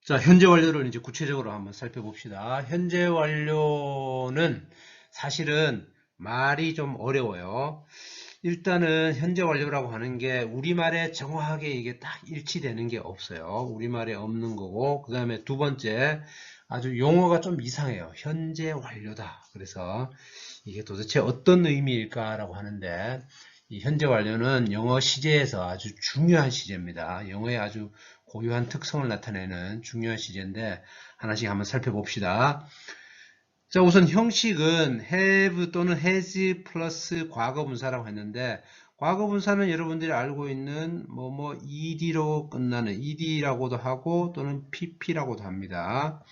자, 현재 완료를 이제 구체적으로 한번 살펴봅시다. 현재 완료는 사실은 말이 좀 어려워요. 일단은 현재 완료라고 하는 게 우리말에 정확하게 이게 딱 일치되는 게 없어요. 우리말에 없는 거고, 그 다음에 두 번째, 아주 용어가 좀 이상해요. 현재 완료다. 그래서 이게 도대체 어떤 의미일까라고 하는데, 이 현재 완료는 영어 시제에서 아주 중요한 시제입니다. 영어의 아주 고유한 특성을 나타내는 중요한 시제인데 하나씩 한번 살펴봅시다. 자, 우선 형식은 have 또는 has 플러스 과거분사라고 했는데, 과거분사는 여러분들이 알고 있는 ed로 끝나는 ed라고도 하고 또는 pp라고도 합니다.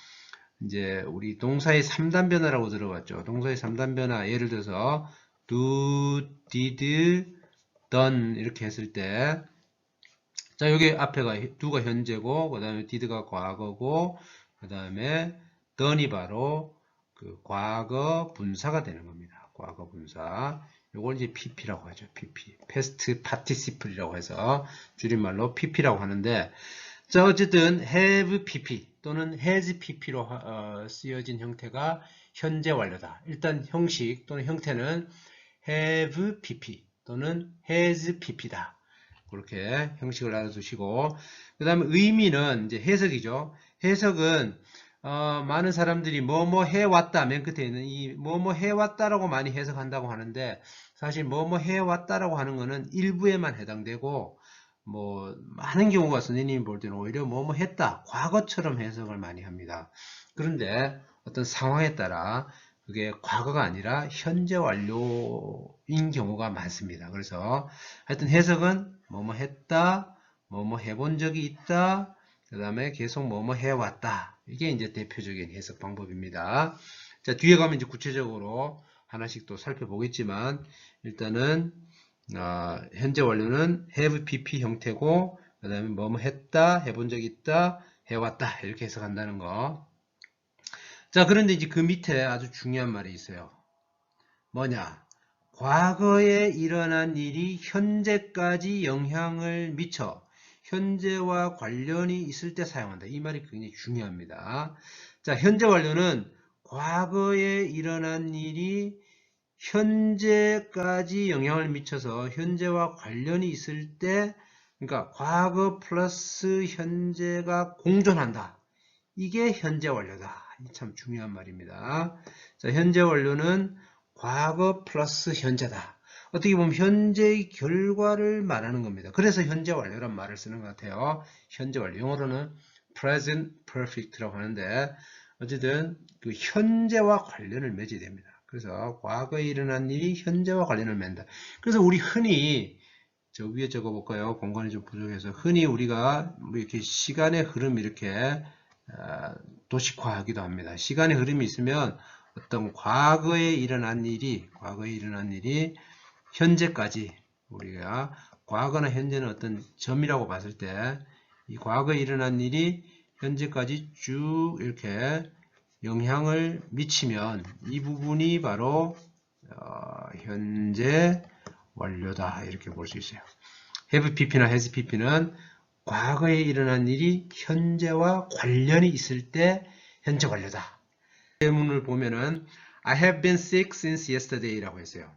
이제 우리 동사의 3단 변화라고 들어봤죠. 동사의 3단 변화, 예를 들어서 do, did, done 이렇게 했을 때, 자, 여기 앞에가 do가 현재고, 그 다음에 did가 과거고, 그 다음에 done이 바로 그 과거 분사가 되는 겁니다. 과거 분사. 요걸 이제 pp라고 하죠. pp. past participle이라고 해서 줄임말로 pp라고 하는데, 자, 어쨌든 have pp 또는 has pp로 쓰여진 형태가 현재 완료다. 일단 형식 또는 형태는 have pp 또는 has pp다. 그렇게 형식을 알아두시고, 그 다음에 의미는 이제 해석이죠. 해석은 많은 사람들이 뭐뭐 해왔다, 맨 끝에 있는 이 뭐뭐 해왔다라고 많이 해석한다고 하는데, 사실 뭐뭐 해왔다라고 하는 거는 일부에만 해당되고, 뭐 많은 경우가 선생님이 볼 때는 오히려 뭐뭐 했다, 과거처럼 해석을 많이 합니다. 그런데 어떤 상황에 따라 그게 과거가 아니라 현재 완료인 경우가 많습니다. 그래서 하여튼 해석은 뭐뭐 했다, 뭐뭐 해본 적이 있다, 그 다음에 계속 뭐뭐 해왔다. 이게 이제 대표적인 해석 방법입니다. 자, 뒤에 가면 이제 구체적으로 하나씩 또 살펴보겠지만, 일단은 현재 완료는 have pp 형태고, 그 다음에 뭐뭐 했다, 해본 적이 있다, 해왔다 이렇게 해석한다는 거. 자, 그런데 이제 그 밑에 아주 중요한 말이 있어요. 뭐냐? 과거에 일어난 일이 현재까지 영향을 미쳐 현재와 관련이 있을 때 사용한다. 이 말이 굉장히 중요합니다. 자, 현재 완료는 과거에 일어난 일이 현재까지 영향을 미쳐서 현재와 관련이 있을 때, 그러니까 과거 플러스 현재가 공존한다. 이게 현재 완료다. 참 중요한 말입니다. 자, 현재 완료는 과거 플러스 현재다. 어떻게 보면 현재의 결과를 말하는 겁니다. 그래서 현재 완료란 말을 쓰는 것 같아요. 현재 완료. 영어로는 present perfect라고 하는데, 어쨌든 그 현재와 관련을 맺어야 됩니다. 그래서 과거에 일어난 일이 현재와 관련을 맺는다. 그래서 우리 흔히 저 위에 적어 볼까요? 공간이 좀 부족해서 흔히 우리가 뭐 이렇게 시간의 흐름 이렇게 도식화하기도 합니다. 시간의 흐름이 있으면 어떤 과거에 일어난 일이 현재까지, 우리가 과거나 현재는 어떤 점이라고 봤을 때 이 과거에 일어난 일이 현재까지 쭉 이렇게 영향을 미치면 이 부분이 바로 현재 완료다, 이렇게 볼 수 있어요. have pp나 has pp는 과거에 일어난 일이 현재와 관련이 있을 때 현재 완료다. 예문을 보면은 I have been sick since yesterday라고 했어요.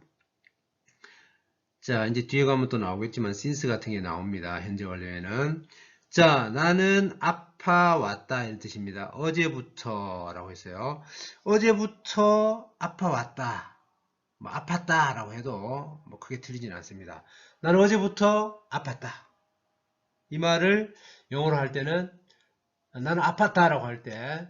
자, 이제 뒤에 가면 또 나오겠지만 since 같은 게 나옵니다. 현재 완료에는. 자, 나는 아파왔다 이런 뜻입니다. 어제부터 라고 했어요. 어제부터 아파왔다, 뭐 아팠다 라고 해도 뭐 크게 틀리진 않습니다. 나는 어제부터 아팠다. 이 말을 영어로 할 때는, 나는 아팠다라고 할 때,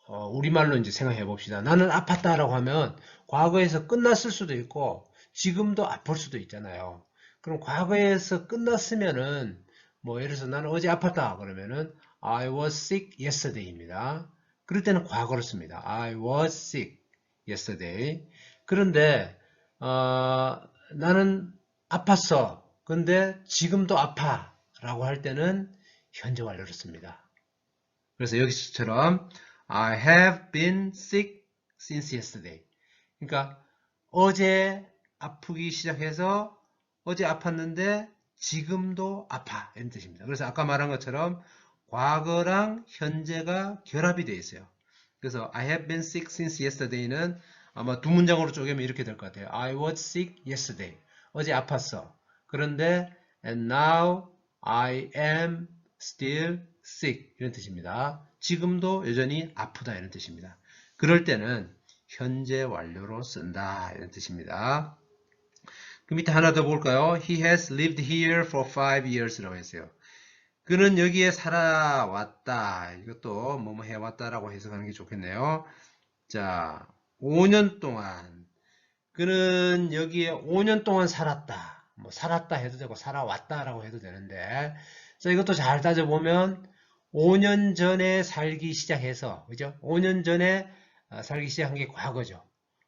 우리말로 이제 생각해 봅시다. 나는 아팠다라고 하면 과거에서 끝났을 수도 있고 지금도 아플 수도 있잖아요. 그럼 과거에서 끝났으면은 뭐 예를 들어서 나는 어제 아팠다 그러면은 I was sick yesterday입니다. 그럴 때는 과거를 씁니다. I was sick yesterday. 그런데 나는 아팠어. 근데 지금도 아파 라고 할 때는 현재 완료를 씁니다. 그래서 여기서처럼 I have been sick since yesterday. 그러니까 어제 아프기 시작해서 어제 아팠는데 지금도 아파 이런 뜻입니다. 그래서 아까 말한 것처럼 과거랑 현재가 결합이 되어 있어요. 그래서 I have been sick since yesterday는 아마 두 문장으로 쪼개면 이렇게 될 것 같아요. I was sick yesterday. 어제 아팠어. 그런데 and now I am still sick 이런 뜻입니다. 지금도 여전히 아프다 이런 뜻입니다. 그럴 때는 현재 완료로 쓴다 이런 뜻입니다. 그 밑에 하나 더 볼까요? He has lived here for 5 years라고 했어요. 그는 여기에 살아왔다. 이것도 뭐뭐 해왔다라고 해석하는 게 좋겠네요. 자, 5년 동안 그는 여기에 5년 동안 살았다. 뭐 살았다 해도 되고 살아왔다라고 해도 되는데, 자, 이것도 잘 따져보면 5년 전에 살기 시작해서, 그죠? 5년 전에 살기 시작한 게 과거죠.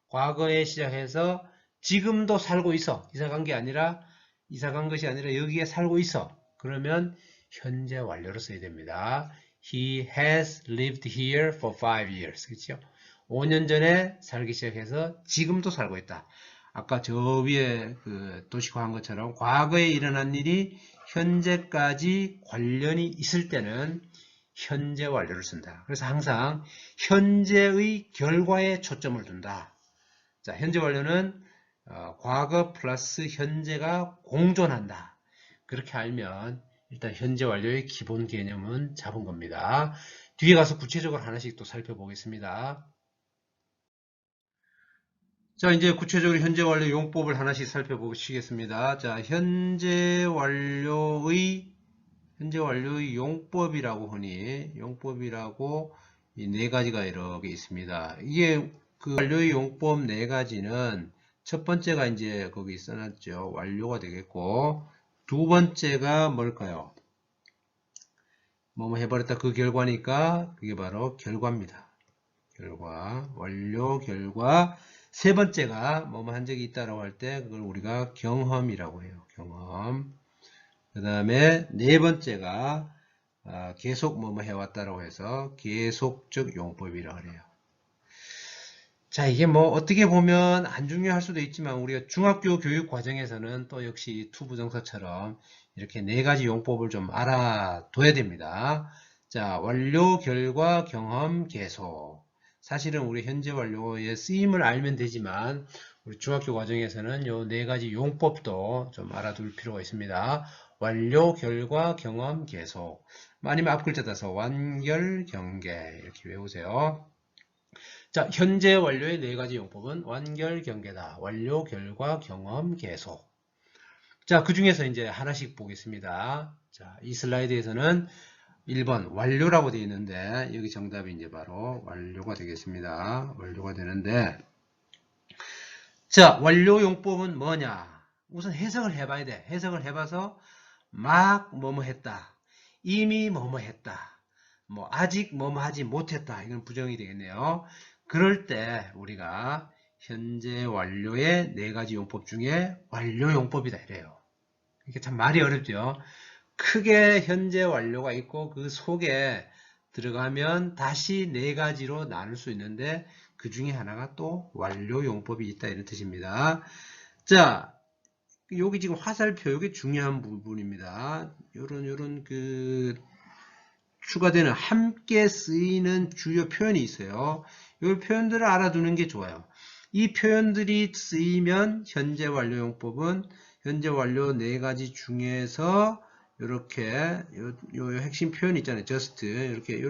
과거에 시작해서 지금도 살고 있어. 이사 간 게 아니라, 이사 간 것이 아니라 여기에 살고 있어. 그러면 현재 완료로 써야 됩니다. He has lived here for 5 years. 그렇죠? 5년 전에 살기 시작해서 지금도 살고 있다. 아까 저 위에 그 도식화한 것처럼 과거에 일어난 일이 현재까지 관련이 있을 때는 현재 완료를 쓴다. 그래서 항상 현재의 결과에 초점을 둔다. 자, 현재 완료는 과거 플러스 현재가 공존한다. 그렇게 알면 일단 현재 완료의 기본 개념은 잡은 겁니다. 뒤에 가서 구체적으로 하나씩 또 살펴보겠습니다. 자, 이제 구체적으로 현재 완료 용법을 하나씩 살펴보시겠습니다. 자, 현재 완료의 용법이라고 하니, 용법이라고 이 네 가지가 이렇게 있습니다. 이게 그 완료의 용법 네 가지는 첫 번째가 이제 거기 써놨죠. 완료가 되겠고, 두 번째가 뭘까요? 뭐뭐 해버렸다 그 결과니까 그게 바로 결과입니다. 결과, 완료, 결과. 세 번째가 뭐뭐 한 적이 있다라고 할 때 그걸 우리가 경험이라고 해요. 경험. 그 다음에 네 번째가 계속 뭐뭐 해왔다라고 해서 계속적 용법이라고 해요. 자, 이게 뭐 어떻게 보면 안 중요할 수도 있지만 우리가 중학교 교육 과정에서는 또 역시 투부정사처럼 이렇게 네 가지 용법을 좀 알아둬야 됩니다. 자, 완료, 결과, 경험, 계속. 사실은 우리 현재 완료의 쓰임을 알면 되지만 우리 중학교 과정에서는 요 네 가지 용법도 좀 알아둘 필요가 있습니다. 완료, 결과, 경험, 계속. 아니면 앞글자 따서 완결, 경계 이렇게 외우세요. 자, 현재 완료의 네 가지 용법은 완결, 경계다. 완료, 결과, 경험, 계속. 자, 그 중에서 이제 하나씩 보겠습니다. 자, 이 슬라이드에서는 1번 완료라고 되어 있는데 여기 정답이 이제 바로 완료가 되겠습니다. 완료가 되는데 자, 완료 용법은 뭐냐? 우선 해석을 해봐야 돼. 해석을 해봐서 막 뭐뭐 했다. 이미 뭐뭐 했다. 뭐 아직 뭐뭐 하지 못했다. 이건 부정이 되겠네요. 그럴 때 우리가 현재 완료의 네 가지 용법 중에 완료 용법이다 이래요. 이게 참 말이 어렵죠. 크게 현재 완료가 있고 그 속에 들어가면 다시 네 가지로 나눌 수 있는데 그 중에 하나가 또 완료 용법이 있다 이런 뜻입니다. 자, 여기 지금 화살표 이게 중요한 부분입니다. 요런 그 추가되는 함께 쓰이는 주요 표현이 있어요. 이 표현들을 알아두는 게 좋아요. 이 표현들이 쓰이면 현재 완료 용법은 현재 완료 네 가지 중에서 이렇게 요 핵심 표현 있잖아요. just 이렇게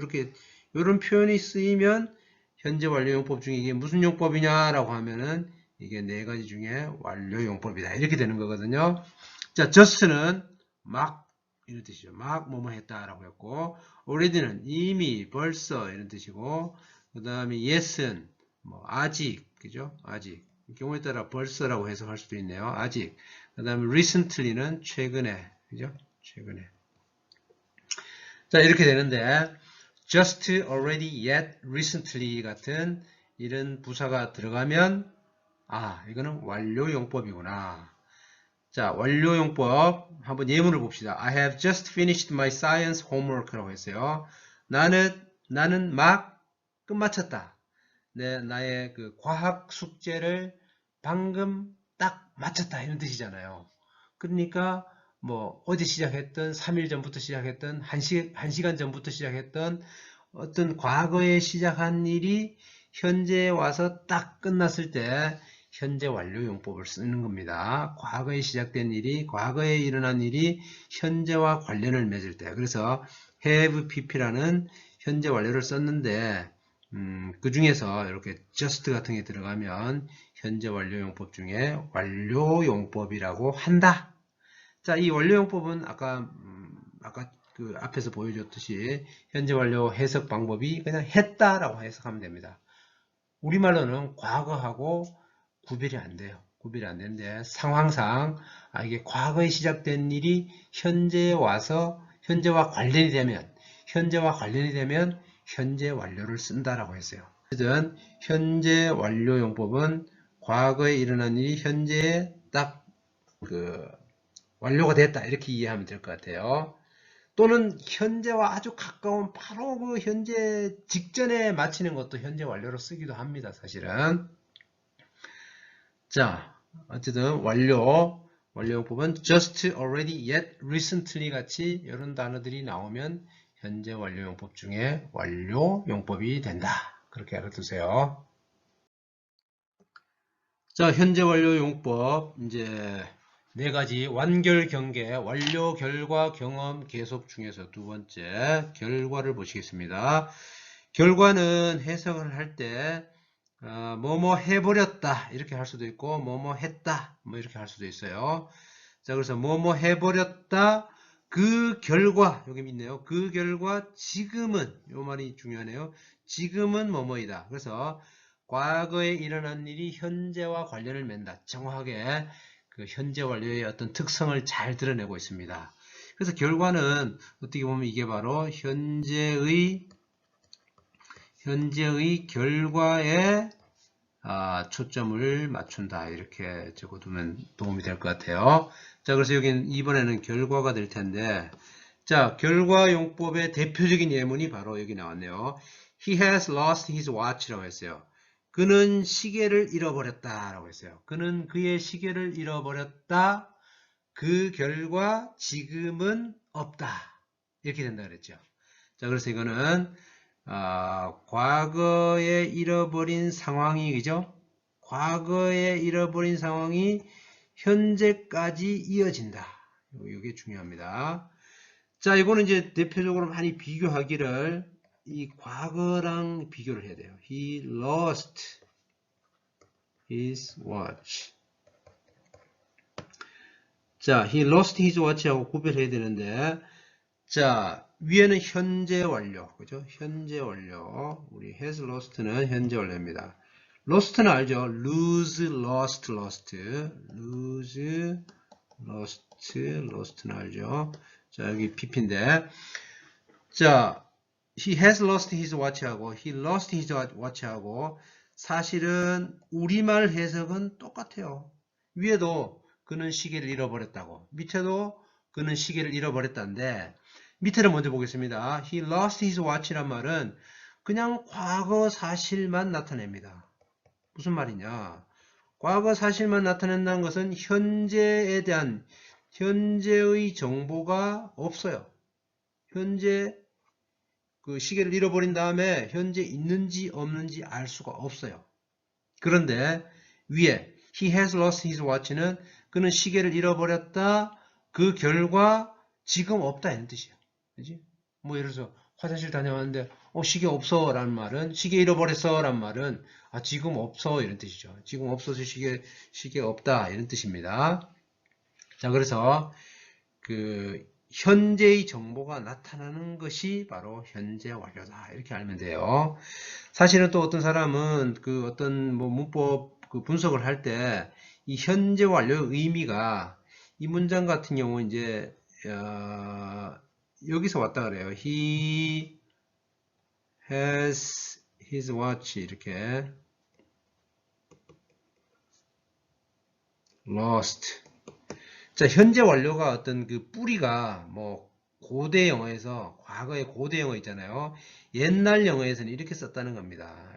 요런 표현이 쓰이면 현재 완료 용법 중에 이게 무슨 용법이냐라고 하면은 이게 네 가지 중에 완료 용법이다. 이렇게 되는 거거든요. 자, just는 막 이런 뜻이죠. 막 뭐뭐 했다라고 했고 already는 이미 벌써 이런 뜻이고 그 다음에 yes은 뭐 아직 그죠? 아직 경우에 따라 벌써라고 해석할 수도 있네요. 아직 그 다음에 recently는 최근에 그죠? 최근에 자 이렇게 되는데 just, already, yet, recently 같은 이런 부사가 들어가면 아 이거는 완료 용법이구나. 자, 완료 용법 한번 예문을 봅시다. I have just finished my science homework라고 했어요. 나는 막 끝마쳤다. 나의 그 과학 숙제를 방금 딱 마쳤다 이런 뜻이잖아요. 그러니까 뭐 어제 시작했던 3일 전부터 시작했던 1시간 전부터 시작했던 어떤 과거에 시작한 일이 현재에 와서 딱 끝났을 때 현재 완료 용법을 쓰는 겁니다. 과거에 시작된 일이, 과거에 일어난 일이 현재와 관련을 맺을 때. 그래서 have pp라는 현재 완료를 썼는데 그 중에서 이렇게 just 같은 게 들어가면 현재 완료 용법 중에 완료 용법이라고 한다. 자, 이 완료 용법은 아까 그 앞에서 보여줬듯이 현재 완료 해석 방법이 그냥 했다라고 해석하면 됩니다. 우리말로는 과거하고 구별이 안 돼요. 구별이 안 되는데 상황상 이게 과거에 시작된 일이 현재에 와서 현재와 관련이 되면 현재 완료를 쓴다라고 했어요. 어쨌든 현재 완료 용법은 과거에 일어난 일이 현재에 딱 완료가 됐다 이렇게 이해하면 될 것 같아요. 또는 현재와 아주 가까운 바로 그 현재 직전에 마치는 것도 현재 완료로 쓰기도 합니다. 사실은. 자, 어쨌든 완료용법은 just, already, yet, recently 같이 이런 단어들이 나오면 현재 완료용법 중에 완료용법이 된다. 그렇게 알아두세요. 자, 현재 완료용법 이제 네 가지 완결 경계, 완료, 결과, 경험, 계속 중에서 두 번째 결과를 보시겠습니다. 결과는 해석을 할 때 뭐뭐 해버렸다 이렇게 할 수도 있고 뭐뭐 했다 뭐 이렇게 할 수도 있어요. 자, 그래서 뭐뭐 해버렸다 그 결과 여기 있네요. 그 결과 지금은 요 말이 중요하네요. 지금은 뭐뭐이다. 그래서 과거에 일어난 일이 현재와 관련을 맺는다. 정확하게 그 현재 완료의 어떤 특성을 잘 드러내고 있습니다. 그래서 결과는 어떻게 보면 이게 바로 현재의 결과에 초점을 맞춘다. 이렇게 적어두면 도움이 될 것 같아요. 자, 그래서 여기는 이번에는 결과가 될 텐데, 자, 결과 용법의 대표적인 예문이 바로 여기 나왔네요. He has lost his watch라고 했어요. 그는 시계를 잃어버렸다 라고 했어요. 그는 그의 시계를 잃어버렸다. 그 결과 지금은 없다. 이렇게 된다 그랬죠. 자, 그래서 이거는 과거에 잃어버린 상황이 그죠? 과거에 잃어버린 상황이 현재까지 이어진다. 이게 중요합니다. 자, 이거는 이제 대표적으로 많이 비교하기를 이 과거랑 비교를 해야 돼요. He lost his watch. 자, he lost his watch하고 구별해야 되는데, 자, 위에는 현재 완료, 그죠? 현재 완료. 우리 has lost는 현재 완료입니다. lost는 알죠? lose, lost, lost. lose, lost는 알죠? 자, 여기 pp인데, 자, he has lost his watch하고 he lost his watch하고 사실은 우리말 해석은 똑같아요. 위에도 그는 시계를 잃어버렸다고, 밑에도 그는 시계를 잃어버렸다는데, 밑에를 먼저 보겠습니다. He lost his watch란 말은 그냥 과거 사실만 나타냅니다. 무슨 말이냐? 과거 사실만 나타낸다는 것은 현재에 대한 현재의 정보가 없어요. 현재 그 시계를 잃어버린 다음에 현재 있는지 없는지 알 수가 없어요. 그런데 위에 He has lost his watch는 그는 시계를 잃어버렸다. 그 결과 지금 없다 이런 뜻이에요. 그지? 뭐 예를 들어서 화장실 다녀왔는데 시계 없어 라는 말은 시계 잃어버렸어 라는 말은 지금 없어 이런 뜻이죠. 지금 없어서 시계 없다 이런 뜻입니다. 자, 그래서 그 현재의 정보가 나타나는 것이 바로 현재 완료다 이렇게 알면 돼요. 사실은 또 어떤 사람은 그 어떤 뭐 문법 그 분석을 할 때 이 현재 완료의 의미가 이 문장 같은 경우 이제 여기서 왔다 그래요. He has his watch 이렇게 lost. 자, 현재 완료가 어떤 그 뿌리가 뭐 고대 영어에서 과거의 고대 영어 있잖아요. 옛날 영어에서는 이렇게 썼다는 겁니다.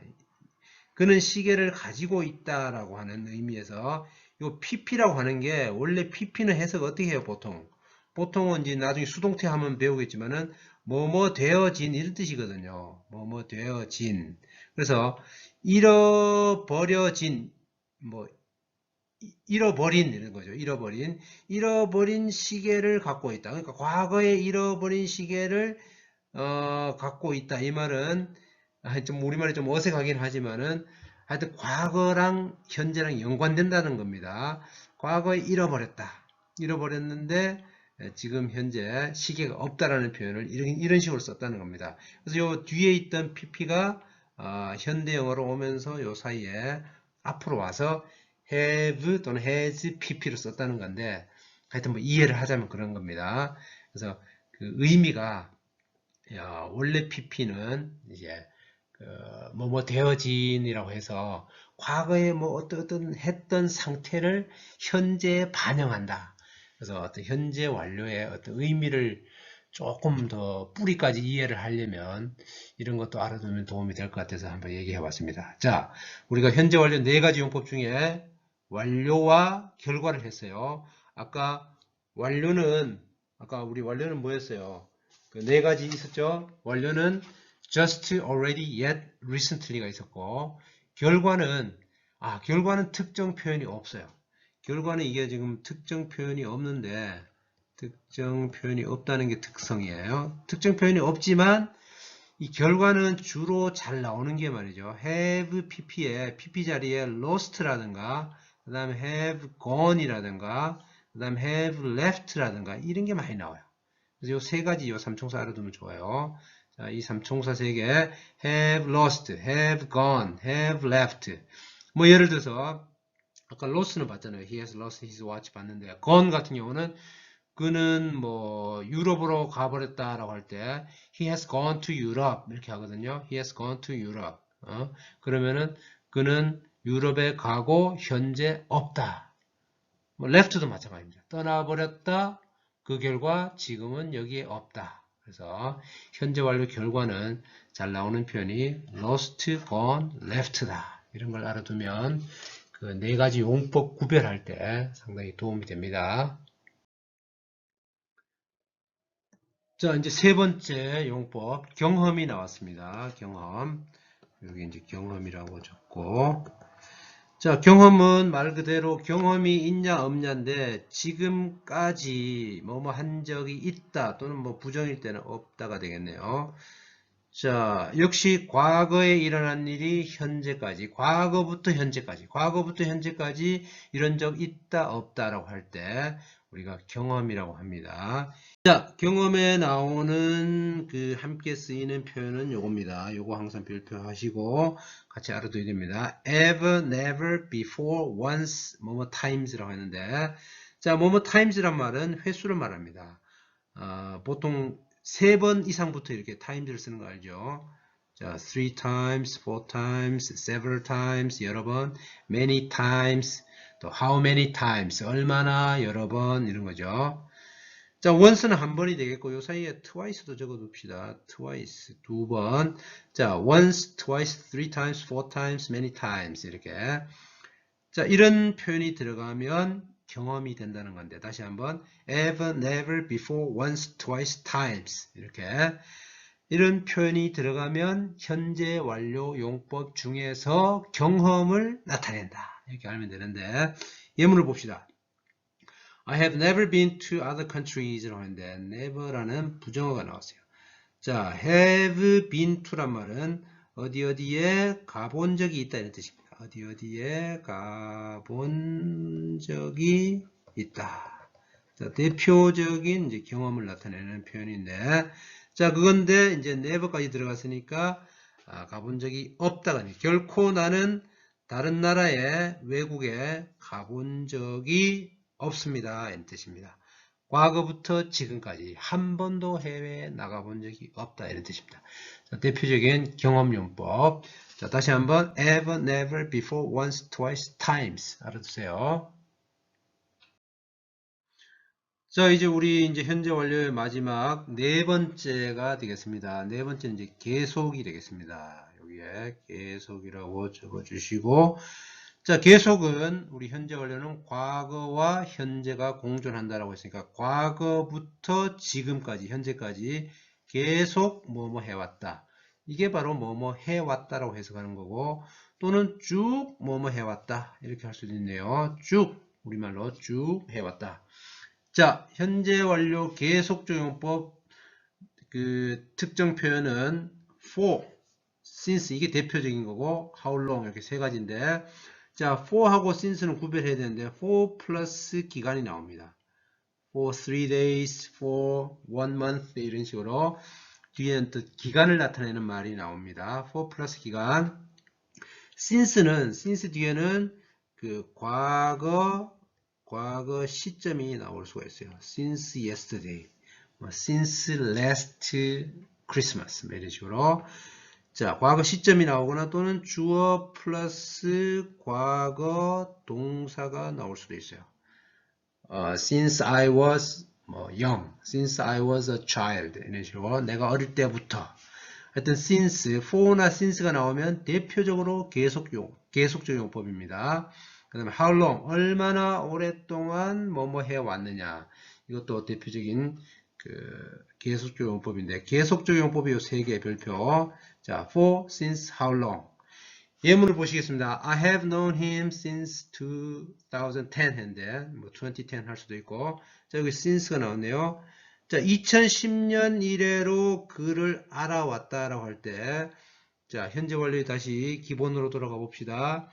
그는 시계를 가지고 있다라고 하는 의미에서 요 pp라고 하는 게 원래 pp는 해석 어떻게 해요? 보통 보통은 이제 나중에 수동태 하면 배우겠지만은 뭐뭐 되어진 이런 뜻이거든요. 뭐뭐 되어진. 그래서 잃어버려진 뭐 잃어버린 이런 거죠. 잃어버린 시계를 갖고 있다. 그러니까 과거에 잃어버린 시계를 갖고 있다. 이 말은 좀 우리말이 좀 어색하긴 하지만은 하여튼 과거랑 현재랑 연관된다는 겁니다. 과거에 잃어버렸는데 지금 현재 시계가 없다라는 표현을 이런 식으로 썼다는 겁니다. 그래서 요 뒤에 있던 pp가 현대 영어로 오면서 요 사이에 앞으로 와서 have 또는 has pp를 썼다는 건데 하여튼 뭐 이해를 하자면 그런 겁니다. 그래서 그 의미가 원래 pp는 이제 뭐뭐 되어진이라고 해서 과거에 뭐 어떤 했던 상태를 현재에 반영한다. 그래서 어떤 현재 완료의 어떤 의미를 조금 더 뿌리까지 이해를 하려면 이런 것도 알아두면 도움이 될 것 같아서 한번 얘기해 봤습니다. 자, 우리가 현재 완료 네 가지 용법 중에 완료와 결과를 했어요. 아까 우리 완료는 뭐였어요? 그 네 가지 있었죠? 완료는 just, already, yet, recently가 있었고, 결과는 특정 표현이 없어요. 결과는 이게 지금 특정 표현이 없는데, 특정 표현이 없다는 게 특성이에요. 특정 표현이 없지만, 이 결과는 주로 잘 나오는 게 말이죠. have pp에, pp 자리에 lost라든가, 그 다음에 have gone이라든가, 그 다음에 have left라든가, 이런 게 많이 나와요. 그래서 요 세 가지, 요 삼총사 알아두면 좋아요. 자, 이 삼총사 세 개, have lost, have gone, have left. 뭐 예를 들어서 아까 lost는 봤잖아요. He has lost his watch 봤는데, gone 같은 경우는 그는 뭐 유럽으로 가버렸다라고 할 때 he has gone to Europe 이렇게 하거든요. He has gone to Europe. 그러면은 그는 유럽에 가고 현재 없다. 뭐 left도 마찬가지입니다. 떠나버렸다. 그 결과 지금은 여기에 없다. 그래서 현재 완료 결과는 잘 나오는 표현이 lost, gone, left다. 이런 걸 알아두면 그 네 가지 용법 구별할 때 상당히 도움이 됩니다. 자, 이제 세 번째 용법 경험이 나왔습니다. 경험. 여기 이제 경험이라고 적고. 자, 경험은 말 그대로 경험이 있냐 없냐인데 지금까지 뭐뭐 한 적이 있다 또는 뭐 부정일 때는 없다가 되겠네요. 자, 역시 과거에 일어난 일이 현재까지, 과거부터 현재까지 이런 적 있다 없다라고 할 때 우리가 경험이라고 합니다. 자, 경험에 나오는 그 함께 쓰이는 표현은 요겁니다. 요거 항상 별표하시고 같이 알아둬야 됩니다. ever, never, before, once, 뭐뭐 times라고 하는데, 자, 뭐뭐 times란 말은 횟수를 말합니다. 보통 3번 이상부터 이렇게 times를 쓰는 거 알죠? 자, 3 times, 4 times, several times, 여러 번, many times, 또 how many times, 얼마나, 여러 번, 이런 거죠. 자, once는 한 번이 되겠고, 요 사이에 twice도 적어둡시다. twice, 두 번. 자, once, twice, three times, four times, many times. 이렇게. 자, 이런 표현이 들어가면 경험이 된다는 건데, 다시 한번. ever, never, before, once, twice, times. 이렇게. 이런 표현이 들어가면 현재 완료 용법 중에서 경험을 나타낸다. 이렇게 알면 되는데, 예문을 봅시다. I have never been to other countries 라고 하는데 never라는 부정어가 나왔어요. 자, have been to란 말은 어디에 가본 적이 있다 이런 뜻입니다. 어디에 가본 적이 있다. 자, 대표적인 이제 경험을 나타내는 표현인데 자, 그건데 이제 never까지 들어갔으니까 가본 적이 없다가 아니에요. 결코 나는 다른 나라에 외국에 가본 적이 없습니다. 이런 뜻입니다. 과거부터 지금까지 한 번도 해외에 나가본 적이 없다. 이런 뜻입니다. 자, 대표적인 경험용법. 자, 다시 한번 ever, never, before, once, twice, times 알아두세요. 자, 이제 우리 이제 현재 완료의 마지막 네 번째가 되겠습니다. 네 번째는 이제 계속이 되겠습니다. 여기에 계속이라고 적어주시고 자, 계속은 우리 현재 완료는 과거와 현재가 공존한다라고 했으니까 과거부터 지금까지 현재까지 계속 뭐뭐 해왔다. 이게 바로 뭐뭐 해왔다라고 해석하는 거고 또는 쭉 뭐뭐 해왔다 이렇게 할 수도 있네요. 쭉 우리말로 쭉 해왔다. 자, 현재 완료 계속적용법 그 특정 표현은 for, since 이게 대표적인 거고 how long 이렇게 세 가지인데 자, for하고 since는 구별해야 되는데 for 플러스 기간이 나옵니다. for 3 days, for 1 month 이런 식으로 뒤에는 또 기간을 나타내는 말이 나옵니다. for 플러스 기간. since 뒤에는 그 과거 시점이 나올 수가 있어요. since yesterday, since last Christmas 이런 식으로 자, 과거 시점이 나오거나 또는 주어 플러스 과거 동사가 나올 수도 있어요. Since I was young, since I was a child 이런 식으로 내가 어릴 때부터 하여튼 since, for나 since가 나오면 대표적으로 계속적 용법입니다. 그 다음에 how long, 얼마나 오랫동안 뭐뭐 해왔느냐 이것도 대표적인 그 계속적 용법인데 계속적 용법이 요 세 개의 별표. 자, for, since, how long. 예문을 보시겠습니다. I have known him since 2010 했는데 뭐 2010 할 수도 있고 자, 여기 since가 나왔네요. 자, 2010년 이래로 그를 알아왔다라고 할 때 자, 현재 완료에 다시 기본으로 돌아가 봅시다.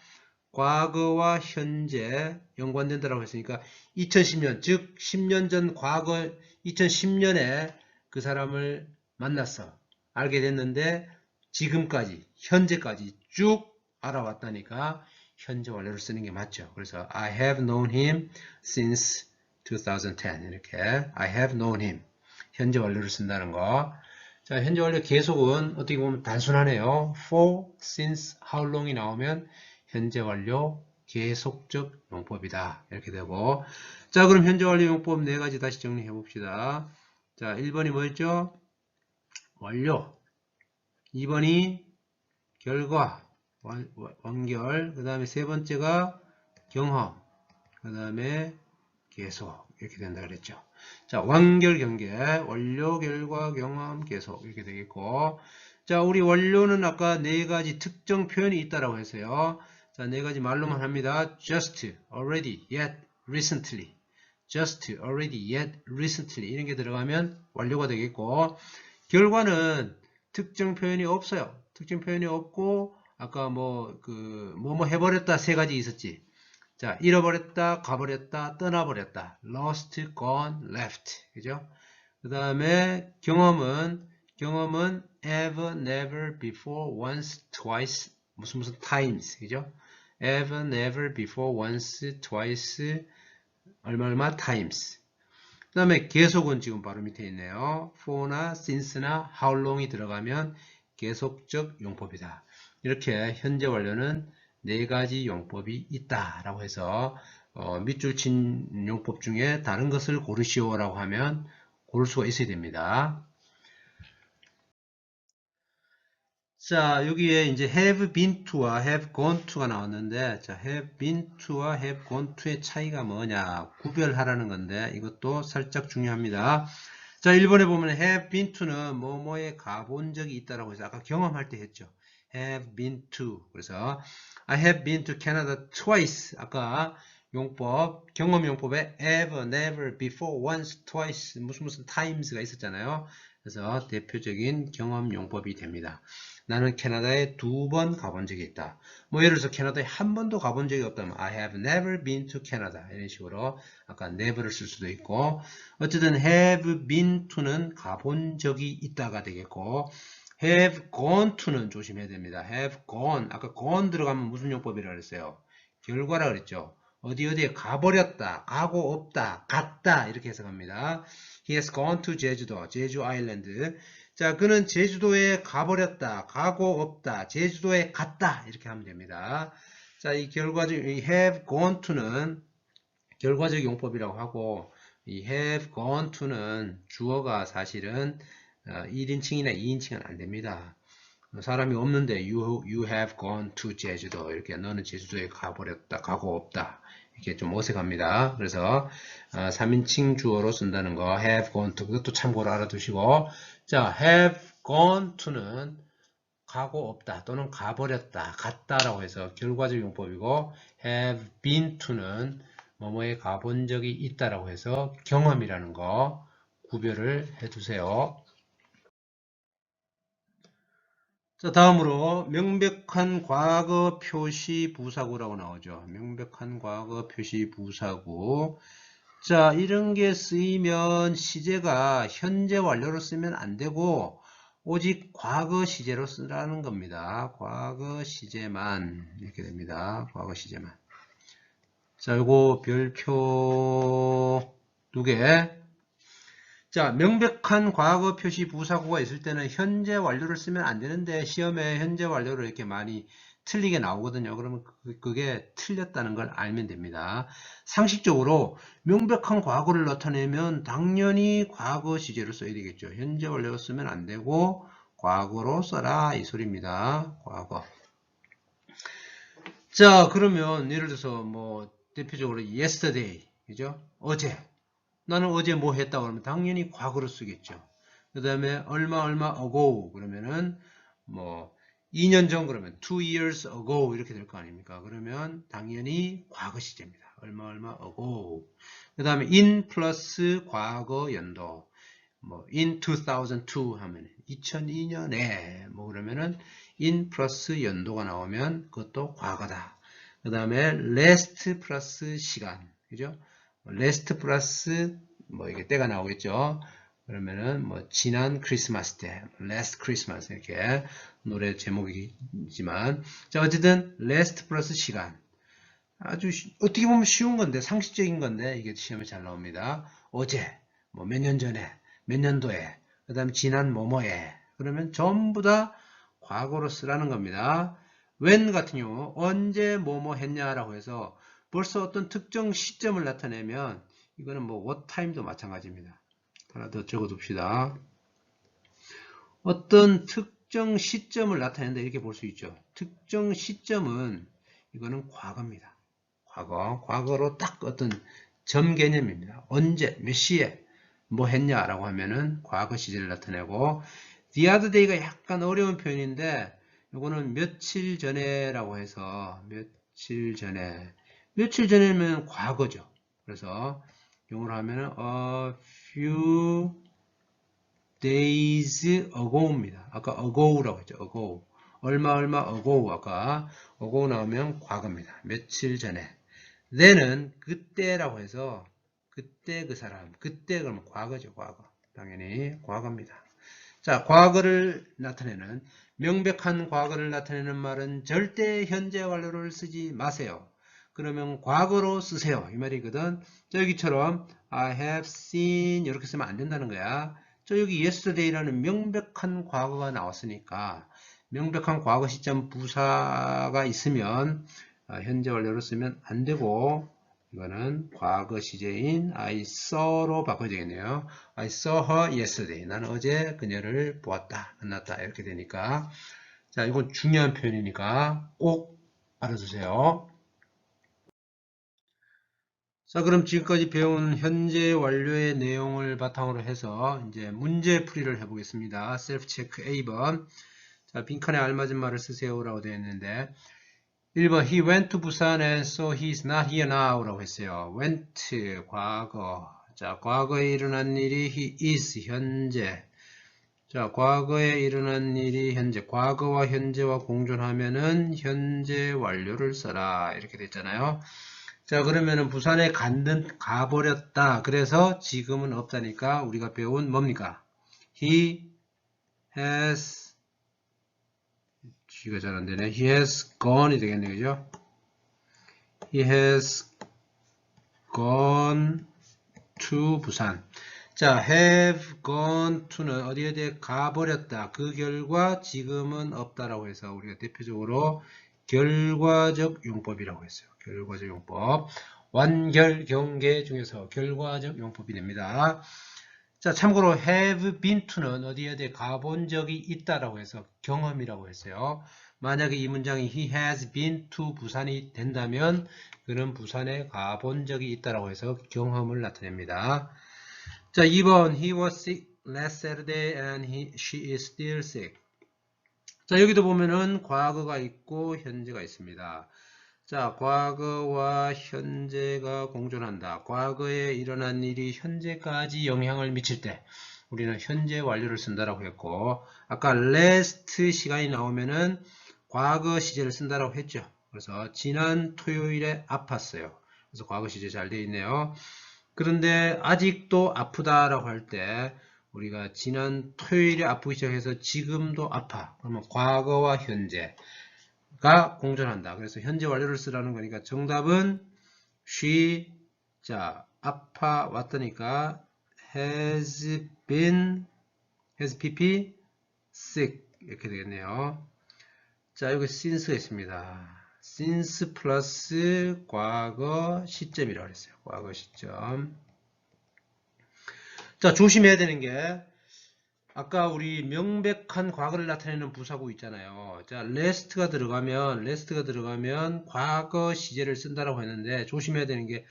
과거와 현재 연관된다라고 했으니까 2010년 즉 10년 전 과거 2010년에 그 사람을 만났어 알게 됐는데 지금까지 현재까지 쭉 알아왔다니까 현재 완료를 쓰는 게 맞죠. 그래서 I have known him since 2010 이렇게 I have known him 현재 완료를 쓴다는 거. 자, 현재 완료 계속은 어떻게 보면 단순하네요. for, since, how long이 나오면 현재 완료 계속적 용법이다. 이렇게 되고 자, 그럼 현재 완료 용법 네 가지 다시 정리해 봅시다. 자, 1번이 뭐였죠? 완료. 2번이 결과, 완결. 그 다음에 세 번째가 경험. 그 다음에 계속. 이렇게 된다 그랬죠. 자, 완결 경계, 완료, 결과, 경험, 계속. 이렇게 되겠고. 자, 우리 완료는 아까 네 가지 특정 표현이 있다라고 했어요. 자, 네 가지 말로만 합니다. just, already, yet, recently. just, already, yet, recently. 이런 게 들어가면 완료가 되겠고. 결과는 특정 표현이 없어요. 특정 표현이 없고, 아까 뭐뭐 해버렸다 세 가지 있었지. 자, 잃어버렸다, 가버렸다, 떠나버렸다. lost, gone, left. 그죠? 그 다음에 경험은 ever, never, before, once, twice, 무슨 times. 그죠? ever, never, before, once, twice, 얼마 times. 그 다음에 계속은 지금 바로 밑에 있네요. for나 since나 how long이 들어가면 계속적 용법이다. 이렇게 현재 완료는 네 가지 용법이 있다라고 해서 밑줄 친 용법 중에 다른 것을 고르시오라고 하면 고를 수가 있어야 됩니다. 자, 여기에 이제 have been to와 have gone to가 나왔는데, 자, have been to와 have gone to의 차이가 뭐냐, 구별하라는 건데, 이것도 살짝 중요합니다. 자, 1번에 보면 have been to는 뭐뭐에 가본 적이 있다라고 해서 아까 경험할 때 했죠. have been to. 그래서 I have been to Canada twice. 아까 용법, 경험 용법에 ever, never, before, once, twice, 무슨 times가 있었잖아요. 그래서 대표적인 경험 용법이 됩니다. 나는 캐나다에 2번 가본 적이 있다. 뭐 예를 들어서 캐나다에 한 번도 가본 적이 없다면 I have never been to Canada 이런 식으로 아까 never를 쓸 수도 있고 어쨌든 have been to는 가본 적이 있다가 되겠고 have gone to는 조심해야 됩니다. have gone 아까 gone 들어가면 무슨 용법이라 그랬어요? 결과라 그랬죠. 어디에 가버렸다, 가고 없다, 갔다 이렇게 해석합니다. He has gone to 제주도, 제주 아일랜드. 자, 그는 제주도에 가버렸다, 가고 없다, 제주도에 갔다 이렇게 하면 됩니다. 자, 이 결과적 이 have gone to는 결과적 용법이라고 하고 이 have gone to는 주어가 사실은 1인칭이나 2인칭은 안 됩니다. 사람이 없는데 you have gone to 제주도 이렇게 너는 제주도에 가버렸다 가고 없다 이렇게 좀 어색합니다. 그래서 3인칭 주어로 쓴다는 거 have gone to 그것도 참고로 알아두시고 자 have gone to는 가고 없다 또는 가버렸다 갔다라고 해서 결과적 용법이고 have been to는 뭐뭐에 가본 적이 있다라고 해서 경험이라는 거 구별을 해두세요. 자, 다음으로 명백한 과거 표시 부사구라고 나오죠. 명백한 과거 표시 부사구. 자, 이런 게 쓰이면 시제가 현재 완료로 쓰면 안 되고 오직 과거 시제로 쓰라는 겁니다. 과거 시제만 이렇게 됩니다. 과거 시제만. 자, 요거 별표 2개. 자, 명백한 과거 표시 부사구가 있을 때는 현재 완료를 쓰면 안 되는데 시험에 현재 완료를 이렇게 많이 틀리게 나오거든요. 그러면 그게 틀렸다는 걸 알면 됩니다. 상식적으로 명백한 과거를 나타내면 당연히 과거 시제로 써야 되겠죠. 현재 완료로 쓰면 안 되고 과거로 써라 이 소리입니다. 과거. 자, 그러면 예를 들어서 뭐 대표적으로 yesterday, 그죠? 어제. 나는 어제 뭐 했다 그러면 당연히 과거로 쓰겠죠. 그 다음에 얼마 ago 그러면은 뭐 2년 전 그러면 2 years ago 이렇게 될 거 아닙니까? 그러면 당연히 과거 시제입니다. 얼마 ago. 그 다음에 in 플러스 과거 연도 뭐 in 2002 하면 2002년에 뭐 그러면은 in 플러스 연도가 나오면 그것도 과거다. 그 다음에 last 플러스 시간 그죠? last 플러스 뭐 이게 때가 나오겠죠. 그러면은 뭐 지난 크리스마스 때 last Christmas 이렇게 노래 제목이지만 자 어쨌든 last 플러스 시간 아주 어떻게 보면 쉬운 건데 상식적인 건데 이게 시험에 잘 나옵니다. 어제 뭐 몇 년 전에 몇 년도에 그 다음에 지난 뭐뭐에 그러면 전부 다 과거로 쓰라는 겁니다. when 같은 경우 언제 뭐뭐 했냐라고 해서 벌써 어떤 특정 시점을 나타내면 이거는 뭐 what time도 마찬가지입니다. 하나 더 적어둡시다. 어떤 특정 시점을 나타낸다 이렇게 볼 수 있죠. 특정 시점은 이거는 과거입니다. 과거로 딱 어떤 점 개념입니다. 언제, 몇 시에 뭐 했냐라고 하면은 과거 시제를 나타내고 the other day가 약간 어려운 표현인데 이거는 며칠 전에라고 해서 며칠 전에면 과거죠. 그래서 영어로 하면은 a few days ago입니다. 아까 ago라고 했죠. ago. 얼마 ago 아까 ago 나오면 과거입니다. 며칠 전에. then은 그때라고 해서 그때 그 사람 그때 그러면 과거죠. 과거. 당연히 과거입니다. 자, 과거를 나타내는 명백한 과거를 나타내는 말은 절대 현재 완료를 쓰지 마세요. 그러면 과거로 쓰세요. 이 말이거든. 자, 여기처럼 I have seen 이렇게 쓰면 안 된다는 거야. 저 여기 yesterday라는 명백한 과거가 나왔으니까 명백한 과거 시점 부사가 있으면 현재 완료로 쓰면 안 되고 이거는 과거 시제인 I saw로 바꿔야 되겠네요. I saw her yesterday. 나는 어제 그녀를 보았다. 만났다. 이렇게 되니까 자, 이건 중요한 표현이니까 꼭 알아두세요. 자, 그럼 지금까지 배운 현재 완료의 내용을 바탕으로 해서 이제 문제 풀이를 해보겠습니다. 셀프 체크 A번. 자, 빈칸에 알맞은 말을 쓰세요라고 되어 있는데 1번 He went to Busan and so he's not here now 라고 했어요. went 과거. 자, 과거에 일어난 일이 he is 현재. 자, 과거에 일어난 일이 현재. 과거와 현재와 공존하면은 현재 완료를 써라. 이렇게 됐잖아요. 자, 그러면은 부산에 가버렸다. 그래서 지금은 없다니까 우리가 배운 뭡니까? He has G가 잘 안되네. He has gone이 되겠네. 그죠? He has gone to 부산. 자, have gone to는 어디에 가버렸다. 그 결과 지금은 없다라고 해서 우리가 대표적으로 결과적 용법이라고 했어요. 결과적 용법. 완결, 경계 중에서 결과적 용법이 됩니다. 자, 참고로 have been to는 어디에 대해 가본 적이 있다라고 해서 경험이라고 했어요. 만약에 이 문장이 he has been to 부산이 된다면 그는 부산에 가본 적이 있다라고 해서 경험을 나타냅니다. 자, 2번 he was sick last Saturday and she is still sick. 자, 여기도 보면은 과거가 있고 현재가 있습니다. 자, 과거와 현재가 공존한다. 과거에 일어난 일이 현재까지 영향을 미칠 때 우리는 현재 완료를 쓴다라고 했고, 아까 last 시간이 나오면은 과거 시제를 쓴다라고 했죠. 그래서 지난 토요일에 아팠어요. 그래서 과거 시제 잘 되어 있네요. 그런데 아직도 아프다라고 할 때 우리가 지난 토요일에 아프기 시작해서 지금도 아파. 그러면 과거와 현재가 공존한다. 그래서 현재 완료를 쓰라는 거니까 정답은 she, 자, 아파 왔다니까 has pp, sick 이렇게 되겠네요. 자, 여기 since가 있습니다. since 플러스 과거 시점이라고 했어요. 과거 시점. 자, 조심해야 되는 게 아까 우리 명백한 과거를 나타내는 부사구 있잖아요. 자, last가 들어가면 과거 시제를 쓴다라고 했는데 조심해야 되는 게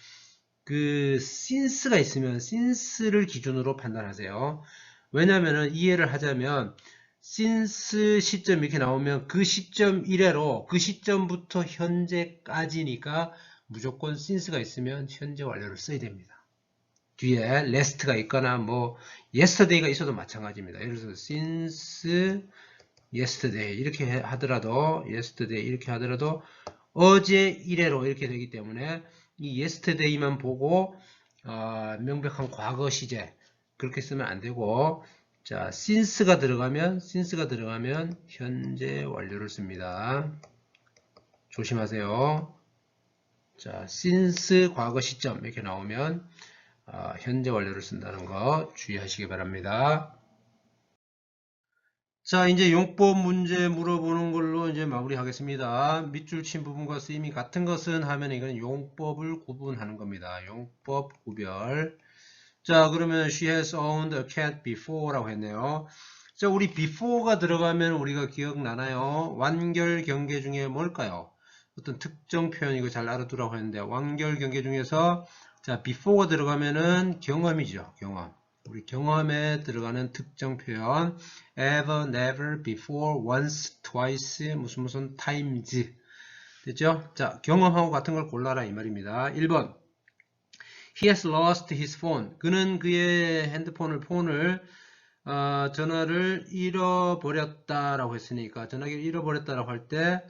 그 since가 있으면 since를 기준으로 판단하세요. 왜냐면은 이해를 하자면 since 시점 이렇게 나오면 그 시점 이래로 그 시점부터 현재까지니까 무조건 since가 있으면 현재 완료를 써야 됩니다. 뒤에 last가 있거나 뭐 yesterday가 있어도 마찬가지입니다. 예를 들어서 since yesterday 이렇게 하더라도 어제 이래로 이렇게 되기 때문에 이 yesterday만 보고 명백한 과거 시제 그렇게 쓰면 안 되고, 자, since가 들어가면 현재 완료를 씁니다. 조심하세요. 자, since 과거 시점 이렇게 나오면 현재 완료를 쓴다는 거 주의하시기 바랍니다. 자, 이제 용법 문제 물어보는 걸로 이제 마무리하겠습니다. 밑줄 친 부분과 쓰임이 같은 것은 하면 이건 용법을 구분하는 겁니다. 용법 구별. 자, 그러면 she has owned a cat before 라고 했네요. 자, 우리 before가 들어가면 우리가 기억나나요? 완결 경계 중에 뭘까요? 어떤 특정 표현 이거 잘 알아두라고 했는데 완결 경계 중에서 자, before가 들어가면은 경험이죠. 경험. 우리 경험에 들어가는 특정 표현 ever, never, before, once, twice, 무슨 times 됐죠? 자, 경험하고 같은 걸 골라라 이 말입니다. 1번 He has lost his phone. 그는 그의 핸드폰을 전화를 잃어버렸다라고 했으니까 전화기를 잃어버렸다라고 할 때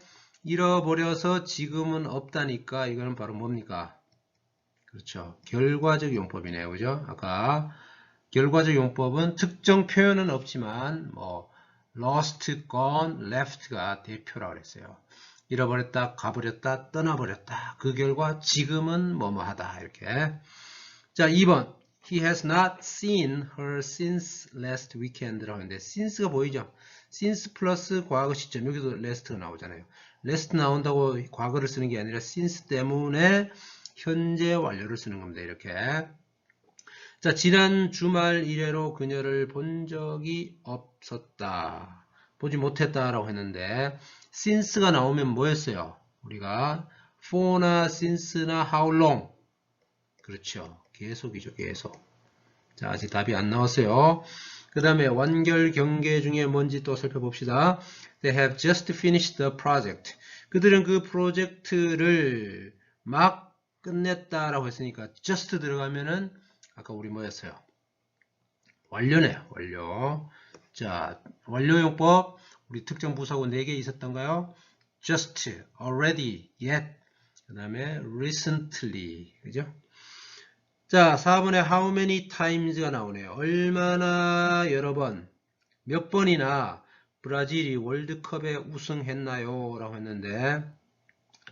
잃어버려서 지금은 없다니까 이거는 바로 뭡니까? 그렇죠. 결과적 용법이네요. 그죠? 아까 결과적 용법은 특정 표현은 없지만 뭐 lost, gone, left가 대표라고 그랬어요. 잃어버렸다, 가버렸다, 떠나버렸다. 그 결과 지금은 뭐뭐하다. 이렇게. 자, 2번. He has not seen her since last weekend라고 하는데 since가 보이죠? since 플러스 과거 시점. 여기도 last가 나오잖아요. last 나온다고 과거를 쓰는 게 아니라 since 때문에 현재 완료를 쓰는 겁니다. 이렇게. 자, 지난 주말 이래로 그녀를 본 적이 없었다. 보지 못했다라고 했는데 since가 나오면 뭐였어요? 우리가 for나 since나 how long. 그렇죠. 계속이죠. 계속. 자, 아직 답이 안 나왔어요. 그 다음에 완결 경계 중에 뭔지 또 살펴봅시다. They have just finished the project. 그들은 그 프로젝트를 막 끝냈다라고 했으니까 just 들어가면은 아까 우리 뭐였어요? 완료네요. 완료. 자, 완료용법 우리 특정 부사고 4개 있었던가요? just, already, yet, 그 다음에 recently. 그죠? 자, 4번에 how many times가 나오네요. 얼마나 여러 번, 몇 번이나 브라질이 월드컵에 우승했나요? 라고 했는데,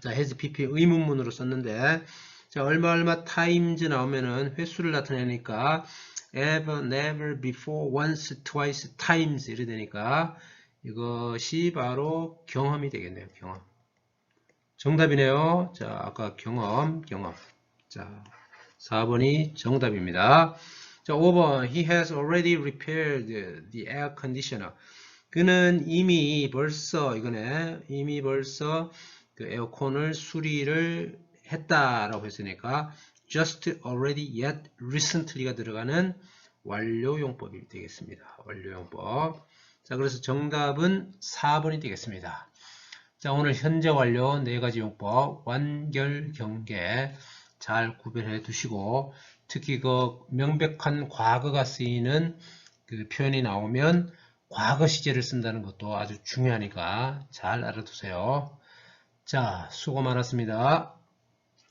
자, has pp 의문문으로 썼는데, 자, 얼마 times 나오면은 횟수를 나타내니까, ever, never, before, once, twice, times 이렇게 되니까, 이것이 바로 경험이 되겠네요. 경험. 정답이네요. 자, 아까 경험. 자, 4번이 정답입니다. 자, 5번. He has already repaired the air conditioner. 그는 이미 벌써, 이거네. 이미 벌써 그 에어컨을 수리를 했다라고 했으니까 just, already, yet, recently가 들어가는 완료용법이 되겠습니다. 완료용법. 자, 그래서 정답은 4번이 되겠습니다. 자, 오늘 현재 완료 4가지 용법, 완결, 경계 잘 구별해 두시고, 특히 그 명백한 과거가 쓰이는 그 표현이 나오면 과거 시제를 쓴다는 것도 아주 중요하니까 잘 알아두세요. 자, 수고 많았습니다.